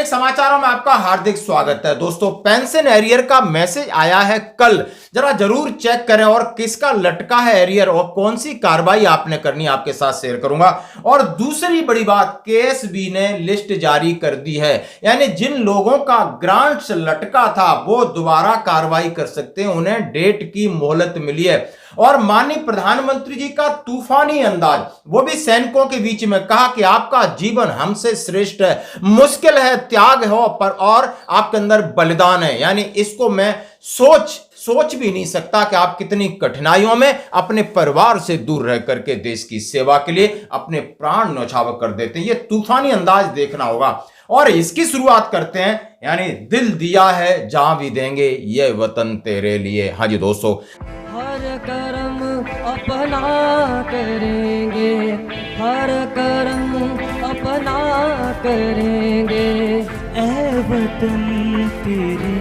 दैनिक समाचारों में आपका हार्दिक स्वागत है। दोस्तों, पेंशन एरियर का मैसेज आया है कल, जरा जरूर चेक करें और किसका लटका है एरियर और कौन सी कार्रवाई आपने करनी है आपके साथ शेयर करूंगा। और दूसरी बड़ी बात, केएसबी ने लिस्ट जारी कर दी है, यानी जिन लोगों का ग्रांट्स लटका था वो दोबारा कार्रवाई कर सकते हैं, उन्हें डेट की मोहलत मिली है। और माननीय प्रधानमंत्री जी का तूफानी अंदाज, वो भी सैनिकों के बीच में कहा कि आपका जीवन हमसे श्रेष्ठ है, मुश्किल है, त्याग है पर और आपके अंदर बलिदान है। यानी इसको मैं सोच भी नहीं सकता कि आप कितनी कठिनाइयों में अपने परिवार से दूर रह करके देश की सेवा के लिए अपने प्राण न्यौछावर कर देते हैं। ये तूफानी अंदाज देखना होगा और इसकी शुरुआत करते हैं, यानी दिल दिया है जहां भी देंगे ये वतन तेरे लिए। हाँ जी दोस्तों, हर कर्म अपना करेंगे, हर कर्म अपना करेंगे, ऐ वतन तेरे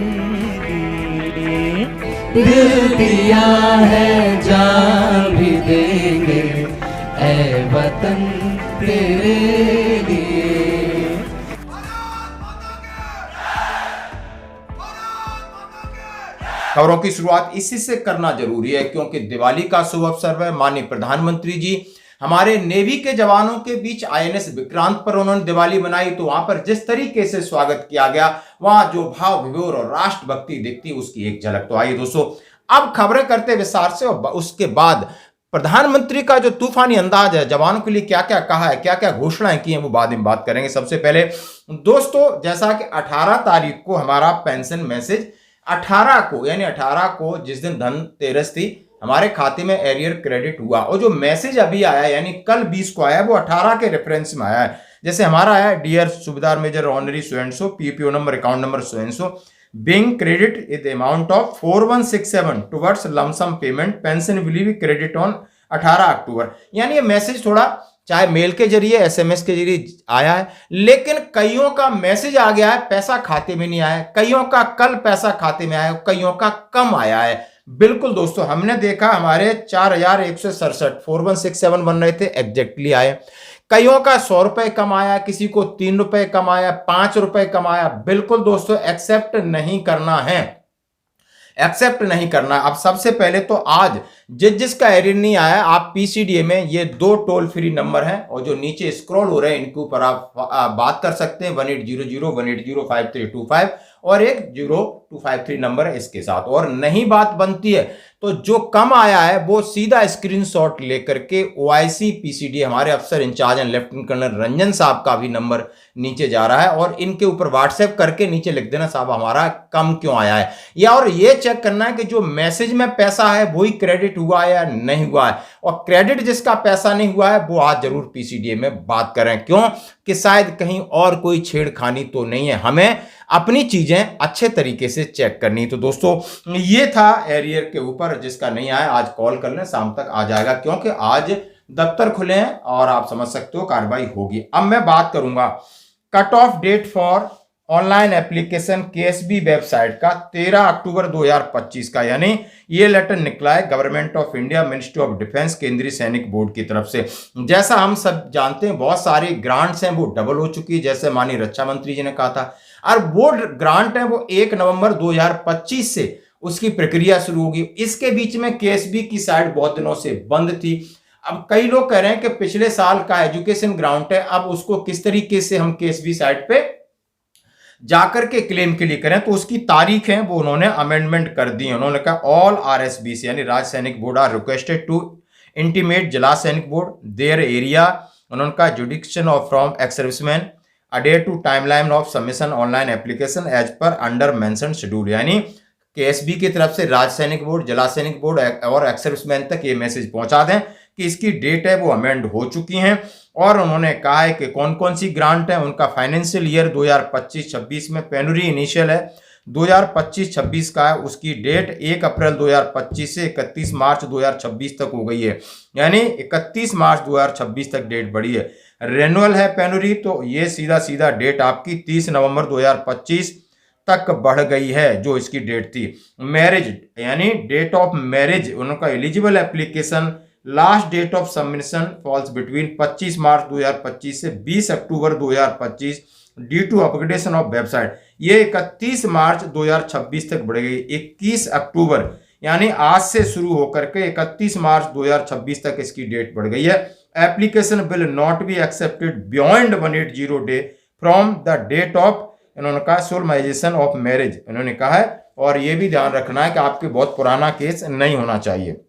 लिए दिल दिया है जान भी देंगे, ऐ वतन तेरे लिए। खबरों की शुरुआत इसी से करना जरूरी है क्योंकि दिवाली का शुभ अवसर है। माननीय प्रधानमंत्री जी हमारे नेवी के जवानों के बीच आईएनएस विक्रांत पर उन्होंने दिवाली मनाई, तो वहां पर जिस तरीके से स्वागत किया गया, वहां जो भाव विभोर और राष्ट्रभक्ति दिखती, उसकी एक झलक तो आई। दोस्तों, अब खबरें करते विस्तार से और उसके बाद प्रधानमंत्री का जो तूफानी अंदाज है, जवानों के लिए क्या क्या कहा है, क्या क्या घोषणाएं की हैं, वो बाद में बात करेंगे। सबसे पहले दोस्तों, जैसा कि 18 तारीख को हमारा पेंशन मैसेज 18 को, यानी 18 को जिस दिन धनतेरस थी, हमारे खाते में एरियर क्रेडिट हुआ। और जो मैसेज अभी आया यानी कल 20 को आया, वो 18 के रेफरेंस में आया है। जैसे हमारा आया, dear Subedar major honorary so and so, PPO number account number so and so, being credit in the amount of 4167 towards lump sum payment, pension will be credit on 18 October. यानी ये मैसेज थोड़ा चाहे मेल के जरिए एसएमएस के जरिए आया है, लेकिन कईयों का मैसेज आ गया है, पैसा खाते में नहीं आया है, कईयों का कल पैसा खाते में आया है, कईयों का कम आया है। बिल्कुल दोस्तों, हमने देखा हमारे 4167 4167 बन रहे थे, एग्जैक्टली आए। कईयों का 100 रुपए कम आया, किसी को 3 रुपए कम आया, 5 रुपए कम आया। बिल्कुल दोस्तों, एक्सेप्ट नहीं करना है, एक्सेप्ट नहीं करना। अब सबसे पहले तो आज जिसका एरियर नहीं आया, आप पीसीडीए में ये 2 टोल फ्री नंबर हैं और जो नीचे स्क्रॉल हो रहे हैं, इनके ऊपर आप बात कर सकते हैं। 1800 और एक 0253 नंबर है इसके साथ। और नहीं बात बनती है तो जो कम आया है वो सीधा स्क्रीनशॉट लेकर के ओआईसी पीसीडी हमारे अफसर इंचार्ज हैं लेफ्टिनेंट कर्नल रंजन साहब का भी नंबर नीचे जा रहा है, और इनके ऊपर व्हाट्सएप करके नीचे लिख देना साहब हमारा कम क्यों आया है, या और ये चेक करना है कि जो मैसेज में पैसा है वही क्रेडिट हुआ है या नहीं हुआ है। और क्रेडिट जिसका पैसा नहीं हुआ है वो आज जरूर पीसीडीए में बात करें, क्यों कि शायद कहीं और कोई छेड़खानी तो नहीं है, हमें अपनी चीजें अच्छे तरीके से चेक करनी। तो दोस्तों, ये था एरियर के ऊपर, जिसका नहीं आया आज कॉल कर लें, शाम तक आ जाएगा, क्योंकि आज दफ्तर खुले हैं और आप समझ सकते हो कार्रवाई होगी। अब मैं बात करूंगा cut off date for online application KSB website का 13 अक्टूबर 2025 का, यानी ये लेटर निकला है government of India, ministry of defence, केंद्रीय सैनिक बोर्ड की तरफ से। जैसा हम सब जानते हैं, बहुत सारी ग्रांट्स हैं वो डबल हो चुकी है, जैसे माननीय रक्षा मंत्री जी ने कहा था, और वो ग्रांट है वो 1 नवंबर 2025 से उसकी प्रक्रिया शुरू होगी। इसके बीच में केएसबी की साइट बहुत दिनों से बंद थी। अब कई लोग कह रहे हैं कि पिछले साल का एजुकेशन ग्रांट है, अब उसको किस तरीके से हम केएसबी साइट पे जाकर के क्लेम के लिए करें, तो उसकी तारीख है वो उन्होंने अमेंडमेंट कर दी। उन्होंने कहा ऑल आरएसबीसी यानी Rajya Sainik board are requested to intimate Zila Sainik board their area, उन्होंने कहा jurisdiction of from ex serviceman adhere to timeline of submission online application as per under mention schedule. यानी केएसबी की तरफ से राज्य सैनिक बोर्ड, जिला सैनिक बोर्ड और एक्स सर्विसमैन तक ये मैसेज पहुंचा दें कि इसकी डेट है वो अमेंड हो चुकी हैं। और उन्होंने कहा है कि कौन कौन सी ग्रांट है, उनका फाइनेंशियल ईयर 2025-26 में पेनुरी इनिशियल है 2025-26 का है, उसकी डेट 1 अप्रैल 2025 से 31 मार्च 2026 तक हो गई है, यानी 31 मार्च 2026 तक डेट बढ़ी है। रेनुअल है पेनुरी, तो ये सीधा सीधा डेट आपकी 30 नवंबर 2025 तक बढ़ गई है जो इसकी डेट थी। मैरिज यानी डेट ऑफ मैरिज, उनका eligible application last date of submission falls between 25 March 2025 से 20 October 2025, due to upgradation of website. ये 31 मार्च 2026 तक बढ़ गई। 21 अक्टूबर यानी आज से शुरू होकर के 31 मार्च 2026 तक इसकी डेट बढ़ गई है। Application will not be accepted beyond 180 day from the date of, इन्होंने कहा, सोलमाइजेशन ऑफ मैरिज, इन्होंने कहा है। और ये भी ध्यान रखना है कि आपके बहुत पुराना केस नहीं होना चाहिए।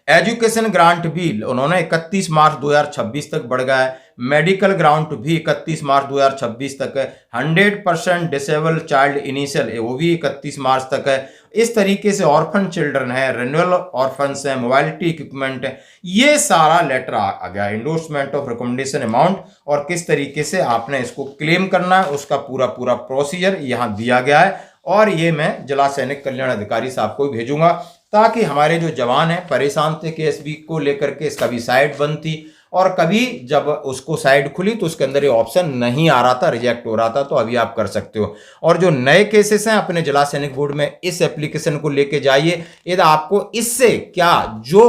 एजुकेशन ग्रांट भी उन्होंने 31 मार्च 2026 तक बढ़ गया है। मेडिकल ग्रांट भी 31 मार्च 2026 तक है। 100% डिसेबल चाइल्ड इनिशियल वो भी 31 मार्च तक है। इस तरीके से ऑर्फन चिल्ड्रन है, रिन्यूअल ऑर्फन्स है, मोबाइलिटी इक्विपमेंट है, ये सारा लेटर आ गया। इंडोर्समेंट ऑफ रिकमेंडेशन अमाउंट और किस तरीके से आपने इसको क्लेम करना है उसका पूरा प्रोसीजर यहाँ दिया गया है। और ये मैं जिला सैनिक कल्याण अधिकारी साहब को भेजूंगा ताकि हमारे जो जवान हैं परेशान थे केएसबी को लेकर के, इसका भी साइट बंद थी और कभी जब उसको साइट खुली तो उसके अंदर ये ऑप्शन नहीं आ रहा था, रिजेक्ट हो रहा था। तो अभी आप कर सकते हो। और जो नए केसेस हैं अपने जिला सैनिक बोर्ड में इस एप्लीकेशन को लेके जाइए। यदि आपको इससे क्या जो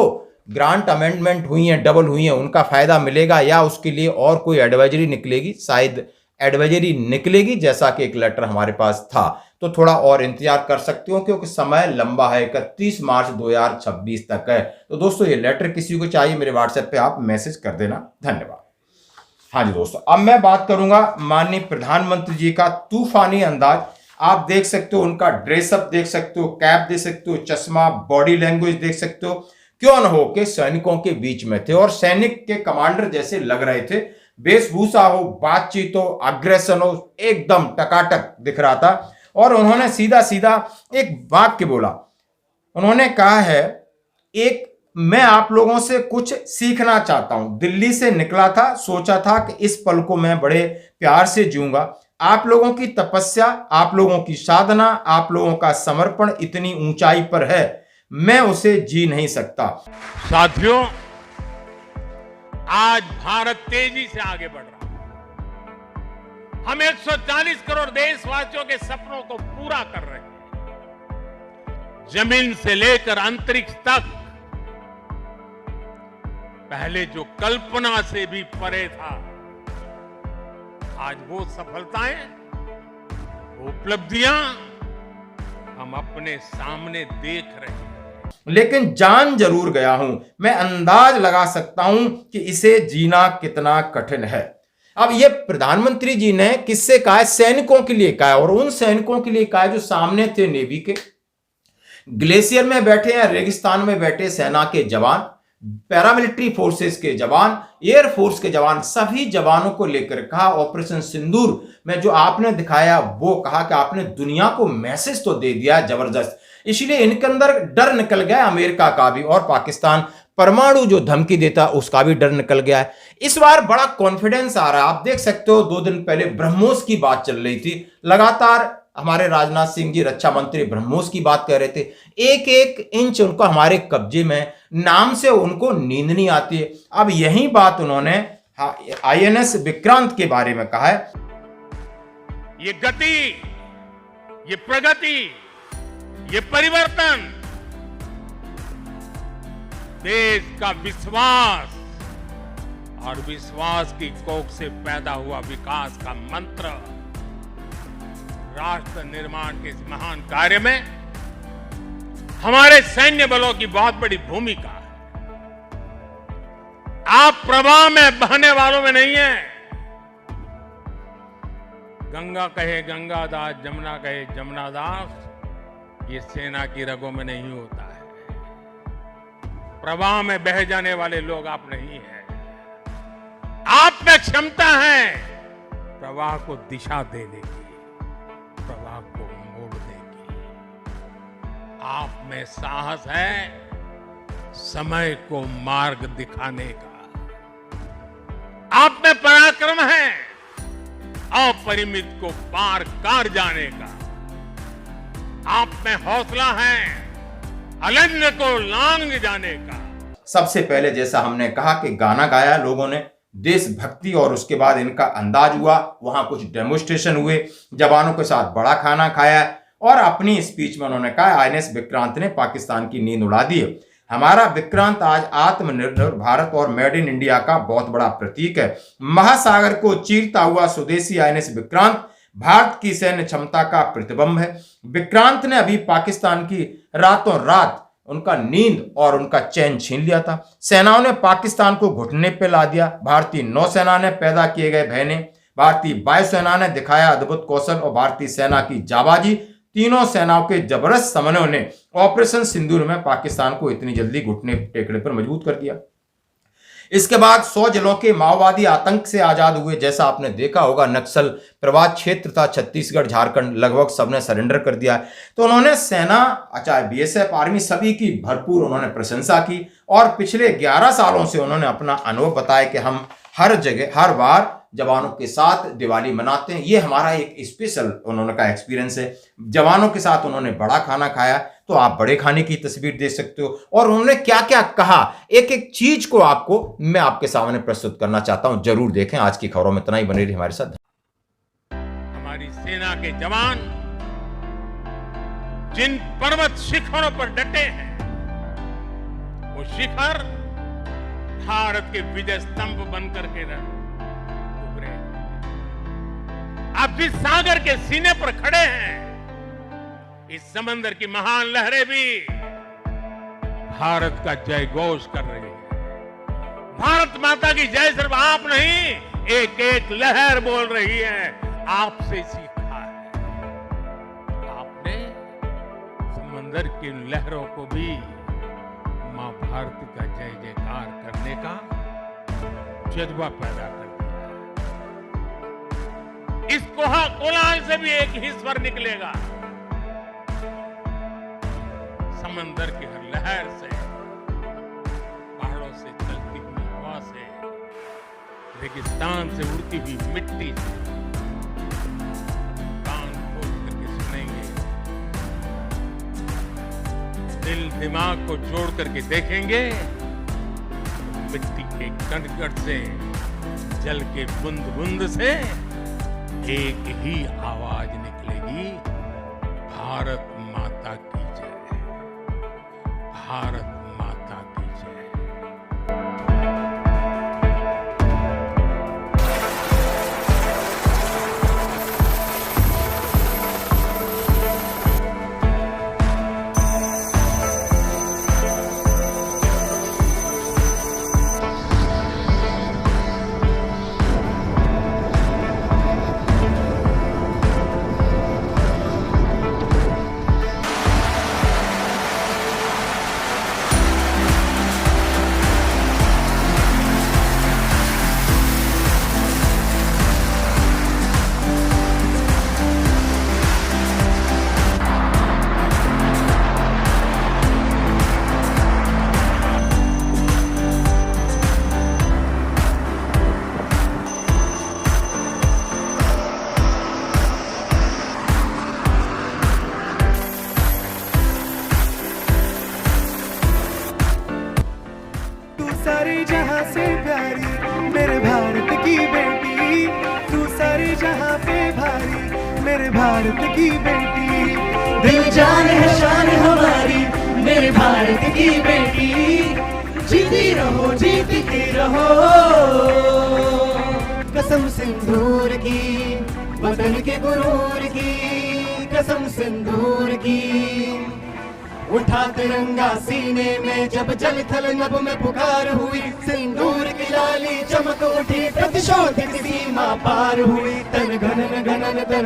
ग्रांट अमेंडमेंट हुई हैं, डबल हुई हैं, उनका फायदा मिलेगा या उसके लिए और कोई एडवाइजरी निकलेगी, शायद एडवाइजरी निकलेगी जैसा कि एक लेटर हमारे पास था, तो थोड़ा और इंतजार कर सकते हो क्योंकि समय लंबा है, 31 मार्च 2026 तक है। तो दोस्तों ये लेटर किसी को चाहिए मेरे व्हाट्सएप पे आप मैसेज कर देना। धन्यवाद। हाँ जी दोस्तों, अब मैं बात करूंगा माननीय प्रधानमंत्री जी का तूफानी अंदाज। आप देख सकते हो, उनका ड्रेसअप देख सकते हो, कैप देख सकते हो, चश्मा, बॉडी लैंग्वेज देख सकते हो। क्यों न हो कि सैनिकों के बीच में थे और सैनिक के कमांडर जैसे लग रहे थे। वेशभूषा हो, बातचीत हो, अग्रेशन हो, एकदम टकाटक दिख रहा था। और उन्होंने सीधा सीधा एक वाक्य बोला। उन्होंने कहा है, मैं आप लोगों से कुछ सीखना चाहता हूं। दिल्ली से निकला था, सोचा था कि इस पल को मैं बड़े प्यार से जीऊंगा। आप लोगों की तपस्या, आप लोगों की साधना, आप लोगों का समर्पण इतनी ऊंचाई पर है, मैं उसे जी नहीं सकता। साथियों, आज भारत तेजी से आगे बढ़ रहा है। हम 140 करोड़ देशवासियों के सपनों को पूरा कर रहे हैं। जमीन से लेकर अंतरिक्ष तक, पहले जो कल्पना से भी परे था, आज वो सफलताएं, वो उपलब्धियां हम अपने सामने देख रहे हैं। लेकिन जान जरूर गया हूं, मैं अंदाज लगा सकता हूं कि इसे जीना कितना कठिन है। अब ये प्रधानमंत्री जी ने किससे कहा है? सैनिकों के लिए कहा है। और उन सैनिकों के लिए कहा है जो सामने थे नेवी के, ग्लेशियर में बैठे हैं, रेगिस्तान में बैठे सेना के जवान, पैरामिलिट्री फोर्सेस के जवान, एयरफोर्स के जवान, सभी जवानों को लेकर कहा। ऑपरेशन सिंदूर में जो आपने दिखाया वो कहा कि आपने दुनिया को मैसेज तो दे दिया जबरदस्त। इसलिए इनके अंदर डर निकल गया अमेरिका का भी, और पाकिस्तान परमाणु जो धमकी देता उसका भी डर निकल गया है। इस बार बड़ा कॉन्फिडेंस आ रहा है। आप देख सकते हो 2 दिन पहले ब्रह्मोस की बात चल रही थी, लगातार हमारे राजनाथ सिंह जी रक्षा मंत्री ब्रह्मोस की बात कर रहे थे। एक एक इंच उनको हमारे कब्जे में, नाम से उनको नींद नहीं आती है। अब यही बात उन्होंने आईएनएस विक्रांत के बारे में कहा है। ये गति, ये प्रगति, ये परिवर्तन देश का विश्वास और विश्वास की कोख से पैदा हुआ विकास का मंत्र, राष्ट्र निर्माण के इस महान कार्य में हमारे सैन्य बलों की बहुत बड़ी भूमिका है। आप प्रवाह में बहने वालों में नहीं है। गंगा कहे गंगादास, जमुना कहे जमुनादास, ये सेना की रगों में नहीं होता है। प्रवाह में बह जाने वाले लोग आप नहीं हैं। आप में क्षमता है प्रवाह को दिशा देने की, प्रवाह को मोड़ने की। आप में साहस है समय को मार्ग दिखाने का। आप में पराक्रम है अपरिमित को पार कर जाने का। आप में हौसला है अनन्य को लांग जाने का। सबसे पहले जैसा हमने कहा कि गाना गाया लोगों ने, देशभक्ति, और उसके बाद इनका अंदाज हुआ, वहां कुछ डेमोन्स्ट्रेशन हुए, जवानों के साथ बड़ा खाना खाया और अपनी स्पीच में उन्होंने कहा आईएनएस विक्रांत ने पाकिस्तान की नींद उड़ा दी है। हमारा विक्रांत आज आत्मनिर्भर भारत और मेड इन इंडिया का बहुत बड़ा प्रतीक है। महासागर को चीरता हुआ स्वदेशी आईएनएस विक्रांत भारत की सैन्य क्षमता का प्रतिबिंब है। विक्रांत ने अभी पाकिस्तान की रातों रात उनका नींद और उनका चैन छीन लिया था। सेनाओं ने पाकिस्तान को घुटने पे ला दिया। भारतीय नौसेना ने पैदा किए गए भय ने, भारतीय वायुसेना ने दिखाया अद्भुत कौशल और भारतीय सेना की जाबाजी, तीनों सेनाओं के जबरदस्त समन्वय ने ऑपरेशन सिंदूर में पाकिस्तान को इतनी जल्दी घुटने टेकने पर मजबूत कर दिया। इसके बाद 100 जिलों के माओवादी आतंक से आजाद हुए। जैसा आपने देखा होगा, नक्सल प्रभावित क्षेत्र था छत्तीसगढ़, झारखंड, लगभग सबने सरेंडर कर दिया। तो उन्होंने सेना, चाहे बीएसएफ, आर्मी, सभी की भरपूर उन्होंने प्रशंसा की और पिछले 11 सालों से उन्होंने अपना अनुभव बताया कि हम हर जगह हर बार जवानों के साथ दिवाली मनाते हैं। ये हमारा एक स्पेशल उन्होंने का एक्सपीरियंस है। जवानों के साथ उन्होंने बड़ा खाना खाया, तो आप बड़े खाने की तस्वीर देख सकते हो। और उन्होंने क्या क्या कहा, एक एक चीज को आपको मैं आपके सामने प्रस्तुत करना चाहता हूं। जरूर देखें। आज की खबरों में इतना ही, बने रहिए हमारे साथ। हमारी सेना के जवान जिन पर्वत शिखरों पर डटे हैं, वो शिखर भारत के विजय स्तंभ बनकर के उभरे। आप जिस सागर के सीने पर खड़े हैं, इस समंदर की महान लहरें भी भारत का जय घोष कर रही है। भारत माता की जय सिर्फ आप नहीं, एक एक लहर बोल रही है। आपसे सीखा है, आपने समंदर की लहरों को भी मां भारत का जय जयकार करने का जज्बा पैदा कर दिया। इस कोलाहल से भी एक ही स्वर निकलेगा। समंदर की हर लहर से, पहाड़ों से चलती हुई हवा से, रेगिस्तान से उड़ती हुई मिट्टी से, कान खोल करके सुनेंगे, दिल दिमाग को जोड़ करके देखेंगे, मिट्टी के कण-कण से, जल के बूंद-बूंद से एक ही आवाज निकलेगी, भारत माता की जय, भारत माता की जय। सारे जहां से प्यारी मेरे भारत की बेटी, तू सारे जहां पे भारी मेरे भारत की बेटी। दिल जान है शान हमारी मेरे भारत की बेटी, जीती रहो जीतती रहो। कसम सिंदूर की, वतन के गुरूर की, कसम सिंदूर की। उठा तिरंगा सीने में जब जल थल नभ में पुकार हुई, सिंदूर की लाली चमक उठी, प्रतिशोध की सीमा पार हुई। तन घनन घनन तन